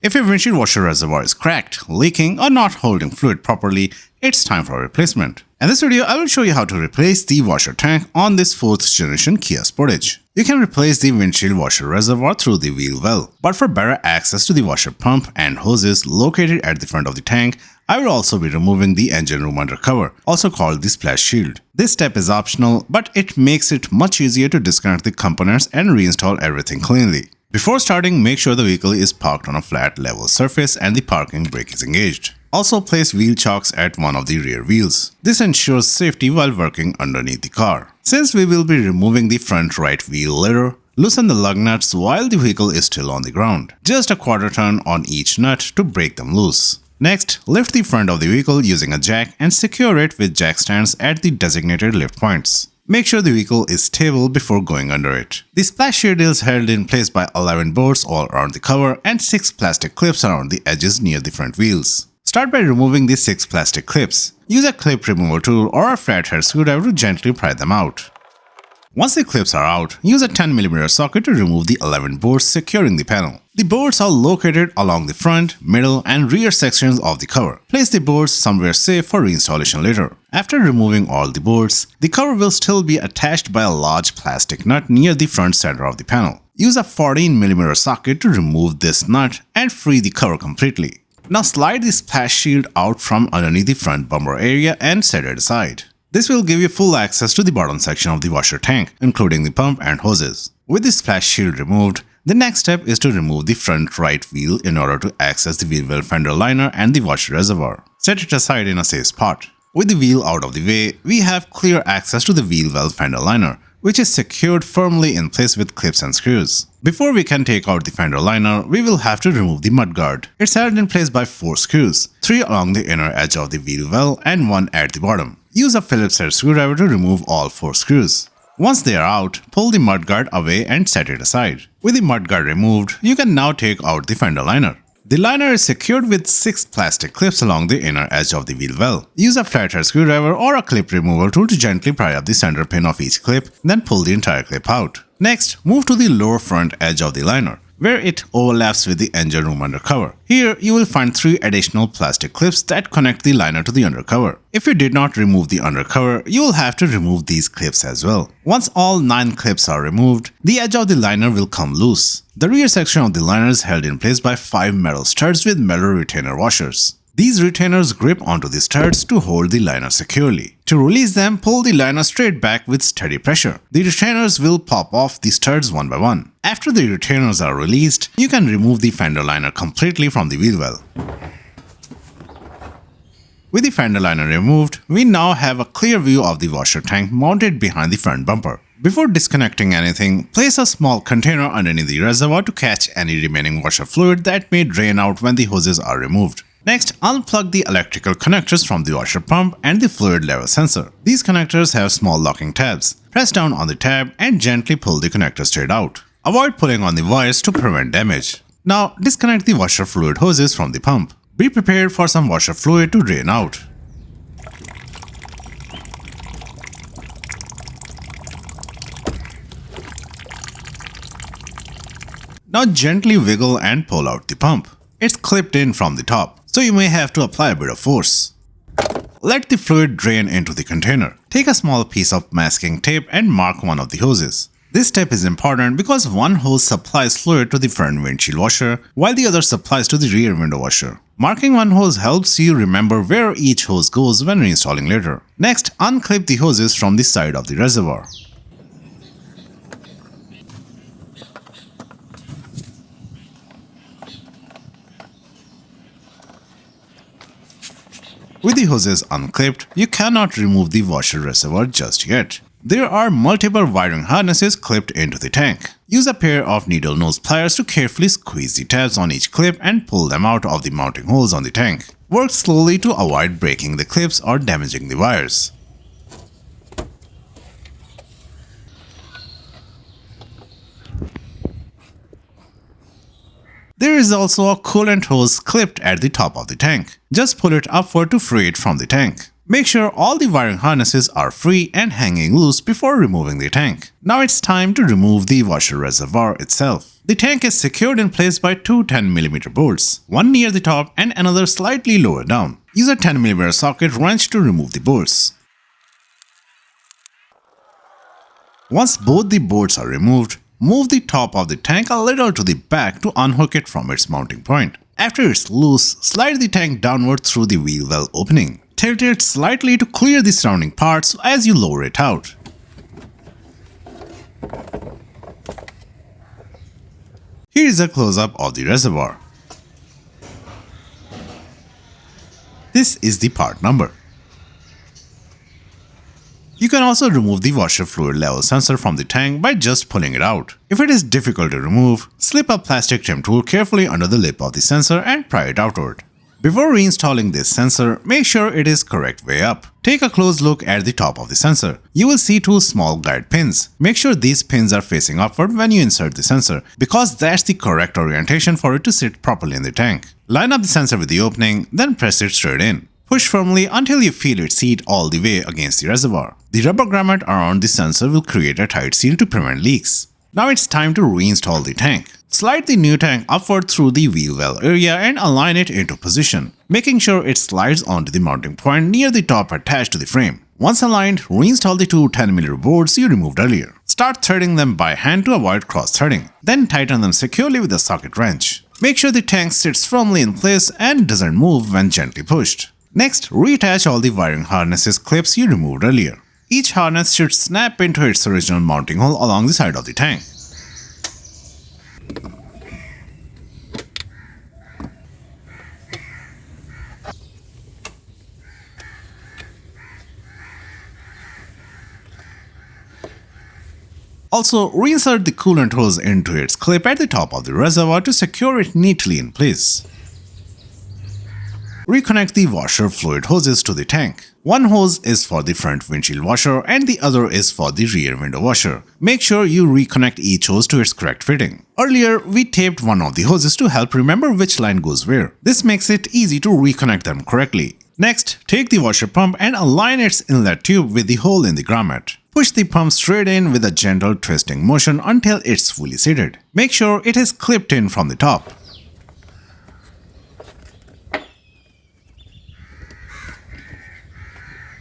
If your windshield washer reservoir is cracked, leaking, or not holding fluid properly, it's time for a replacement. In this video, I will show you how to replace the washer tank on this 4th generation Kia Sportage. You can replace the windshield washer reservoir through the wheel well, but for better access to the washer pump and hoses located at the front of the tank, I will also be removing the engine room undercover, also called the splash shield. This step is optional, but it makes it much easier to disconnect the components and reinstall everything cleanly. Before starting, make sure the vehicle is parked on a flat, level surface and the parking brake is engaged. Also place wheel chocks at one of the rear wheels. This ensures safety while working underneath the car. Since we will be removing the front right wheel later, loosen the lug nuts while the vehicle is still on the ground. Just a quarter turn on each nut to break them loose. Next, lift the front of the vehicle using a jack and secure it with jack stands at the designated lift points. Make sure the vehicle is stable before going under it. The splash shield is held in place by 11 bolts all around the cover and 6 plastic clips around the edges near the front wheels. Start by removing the 6 plastic clips. Use a clip removal tool or a flathead screwdriver to gently pry them out. Once the clips are out, use a 10mm socket to remove the 11 bolts securing the panel. The bolts are located along the front, middle, and rear sections of the cover. Place the bolts somewhere safe for reinstallation later. After removing all the bolts, the cover will still be attached by a large plastic nut near the front center of the panel. Use a 14mm socket to remove this nut and free the cover completely. Now slide the splash shield out from underneath the front bumper area and set it aside. This will give you full access to the bottom section of the washer tank, including the pump and hoses. With the splash shield removed, the next step is to remove the front right wheel in order to access the wheel well fender liner and the washer reservoir. Set it aside in a safe spot. With the wheel out of the way, we have clear access to the wheel well fender liner, which is secured firmly in place with clips and screws. Before we can take out the fender liner, we will have to remove the mudguard. It's held in place by 4 screws, 3 along the inner edge of the wheel well and 1 at the bottom. Use a Phillips head screwdriver to remove all 4 screws. Once they are out, pull the mudguard away and set it aside. With the mudguard removed, you can now take out the fender liner. The liner is secured with 6 plastic clips along the inner edge of the wheel well. Use a flathead screwdriver or a clip removal tool to gently pry up the center pin of each clip, then pull the entire clip out. Next, move to the lower front edge of the liner, where it overlaps with the engine room undercover. Here, you will find 3 additional plastic clips that connect the liner to the undercover. If you did not remove the undercover, you will have to remove these clips as well. Once all 9 clips are removed, the edge of the liner will come loose. The rear section of the liner is held in place by 5 metal studs with metal retainer washers. These retainers grip onto the studs to hold the liner securely. To release them, pull the liner straight back with steady pressure. The retainers will pop off the studs one by one. After the retainers are released, you can remove the fender liner completely from the wheel well. With the fender liner removed, we now have a clear view of the washer tank mounted behind the front bumper. Before disconnecting anything, place a small container underneath the reservoir to catch any remaining washer fluid that may drain out when the hoses are removed. Next, unplug the electrical connectors from the washer pump and the fluid level sensor. These connectors have small locking tabs. Press down on the tab and gently pull the connector straight out. Avoid pulling on the wires to prevent damage. Now, disconnect the washer fluid hoses from the pump. Be prepared for some washer fluid to drain out. Now gently wiggle and pull out the pump. It's clipped in from the top, so you may have to apply a bit of force. Let the fluid drain into the container. Take a small piece of masking tape and mark one of the hoses. This step is important because one hose supplies fluid to the front windshield washer, while the other supplies to the rear window washer. Marking one hose helps you remember where each hose goes when reinstalling later. Next, unclip the hoses from the side of the reservoir. With the hoses unclipped, you cannot remove the washer reservoir just yet. There are multiple wiring harnesses clipped into the tank. Use a pair of needle nose pliers to carefully squeeze the tabs on each clip and pull them out of the mounting holes on the tank. Work slowly to avoid breaking the clips or damaging the wires. There is also a coolant hose clipped at the top of the tank. Just pull it upward to free it from the tank. Make sure all the wiring harnesses are free and hanging loose before removing the tank. Now it's time to remove the washer reservoir itself. The tank is secured in place by two 10mm bolts, one near the top and another slightly lower down. Use a 10mm socket wrench to remove the bolts. Once both the bolts are removed, move the top of the tank a little to the back to unhook it from its mounting point. After it's loose, slide the tank downward through the wheel well opening. Tilt it slightly to clear the surrounding parts as you lower it out. Here is a close-up of the reservoir. This is the part number. You can also remove the washer fluid level sensor from the tank by just pulling it out. If it is difficult to remove, slip a plastic trim tool carefully under the lip of the sensor and pry it outward. Before reinstalling this sensor, make sure it is correct way up. Take a close look at the top of the sensor. You will see two small guide pins. Make sure these pins are facing upward when you insert the sensor, because that's the correct orientation for it to sit properly in the tank. Line up the sensor with the opening, then press it straight in. Push firmly until you feel it seat all the way against the reservoir. The rubber grommet around the sensor will create a tight seal to prevent leaks. Now it's time to reinstall the tank. Slide the new tank upward through the wheel well area and align it into position, making sure it slides onto the mounting point near the top attached to the frame. Once aligned, reinstall the two 10mm boards you removed earlier. Start threading them by hand to avoid cross-threading. Then tighten them securely with a socket wrench. Make sure the tank sits firmly in place and doesn't move when gently pushed. Next, reattach all the wiring harnesses clips you removed earlier. Each harness should snap into its original mounting hole along the side of the tank. Also, reinsert the coolant hose into its clip at the top of the reservoir to secure it neatly in place. Reconnect the washer fluid hoses to the tank. One hose is for the front windshield washer and the other is for the rear window washer. Make sure you reconnect each hose to its correct fitting. Earlier, we taped one of the hoses to help remember which line goes where. This makes it easy to reconnect them correctly. Next, take the washer pump and align its inlet tube with the hole in the grommet. Push the pump straight in with a gentle twisting motion until it's fully seated. Make sure it is clipped in from the top.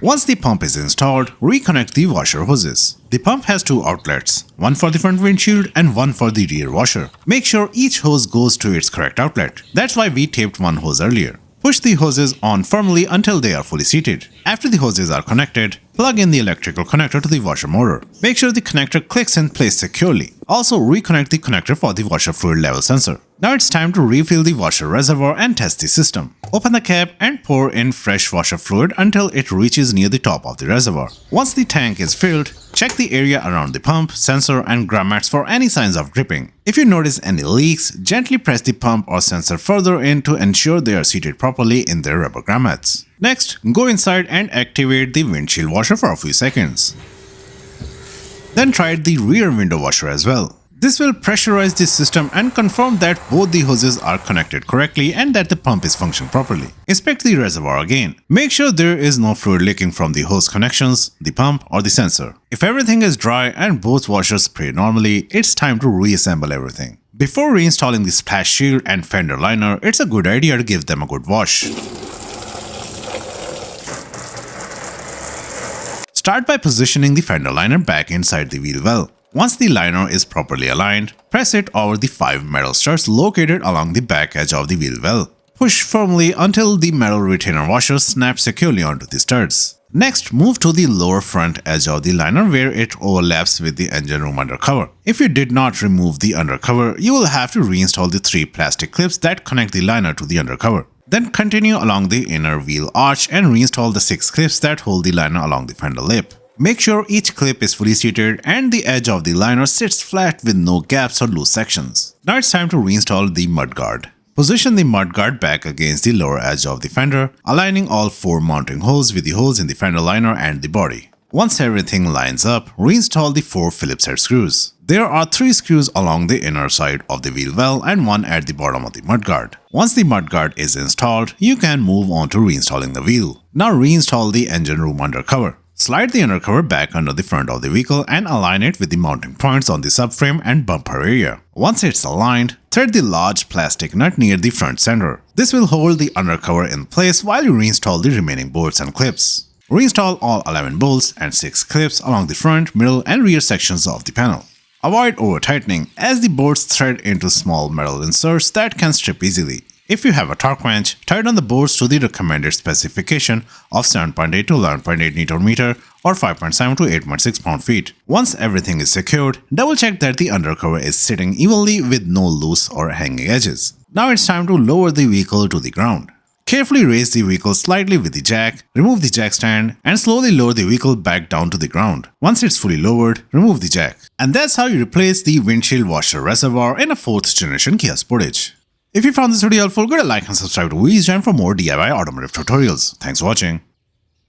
Once the pump is installed, reconnect the washer hoses. The pump has two outlets, one for the front windshield and one for the rear washer. Make sure each hose goes to its correct outlet. That's why we taped one hose earlier. Push the hoses on firmly until they are fully seated. After the hoses are connected, plug in the electrical connector to the washer motor. Make sure the connector clicks in place securely. Also, reconnect the connector for the washer fluid level sensor. Now it's time to refill the washer reservoir and test the system. Open the cap and pour in fresh washer fluid until it reaches near the top of the reservoir. Once the tank is filled, check the area around the pump, sensor and grommets for any signs of dripping. If you notice any leaks, gently press the pump or sensor further in to ensure they are seated properly in their rubber grommets. Next, go inside and activate the windshield washer for a few seconds. Then try the rear window washer as well. This will pressurize the system and confirm that both the hoses are connected correctly and that the pump is functioning properly. Inspect the reservoir again. Make sure there is no fluid leaking from the hose connections, the pump or the sensor. If everything is dry and both washers spray normally, it's time to reassemble everything. Before reinstalling the splash shield and fender liner, it's a good idea to give them a good wash. Start by positioning the fender liner back inside the wheel well. Once the liner is properly aligned, press it over the 5 metal studs located along the back edge of the wheel well. Push firmly until the metal retainer washer snaps securely onto the studs. Next, move to the lower front edge of the liner where it overlaps with the engine room undercover. If you did not remove the undercover, you will have to reinstall the 3 plastic clips that connect the liner to the undercover. Then continue along the inner wheel arch and reinstall the 6 clips that hold the liner along the fender lip. Make sure each clip is fully seated and the edge of the liner sits flat with no gaps or loose sections. Now it's time to reinstall the mudguard. Position the mudguard back against the lower edge of the fender, aligning all 4 mounting holes with the holes in the fender liner and the body. Once everything lines up, reinstall the 4 Phillips head screws. There are 3 screws along the inner side of the wheel well and 1 at the bottom of the mudguard. Once the mudguard is installed, you can move on to reinstalling the wheel. Now reinstall the engine room undercover. Slide the undercover back under the front of the vehicle and align it with the mounting points on the subframe and bumper area. Once it's aligned, thread the large plastic nut near the front center. This will hold the undercover in place while you reinstall the remaining bolts and clips. Reinstall all 11 bolts and 6 clips along the front, middle, and rear sections of the panel. Avoid over-tightening as the bolts thread into small metal inserts that can strip easily. If you have a torque wrench, tighten the bolts to the recommended specification of 7.8 to 11.8 Nm or 5.7 to 8.6 pound-feet. Once everything is secured, double check that the undercover is sitting evenly with no loose or hanging edges. Now it's time to lower the vehicle to the ground. Carefully raise the vehicle slightly with the jack, remove the jack stand, and slowly lower the vehicle back down to the ground. Once it's fully lowered, remove the jack. And that's how you replace the windshield washer reservoir in a 4th generation Kia Sportage. If you found this video helpful, give it a like and subscribe to Windshield for more DIY automotive tutorials. Thanks for watching.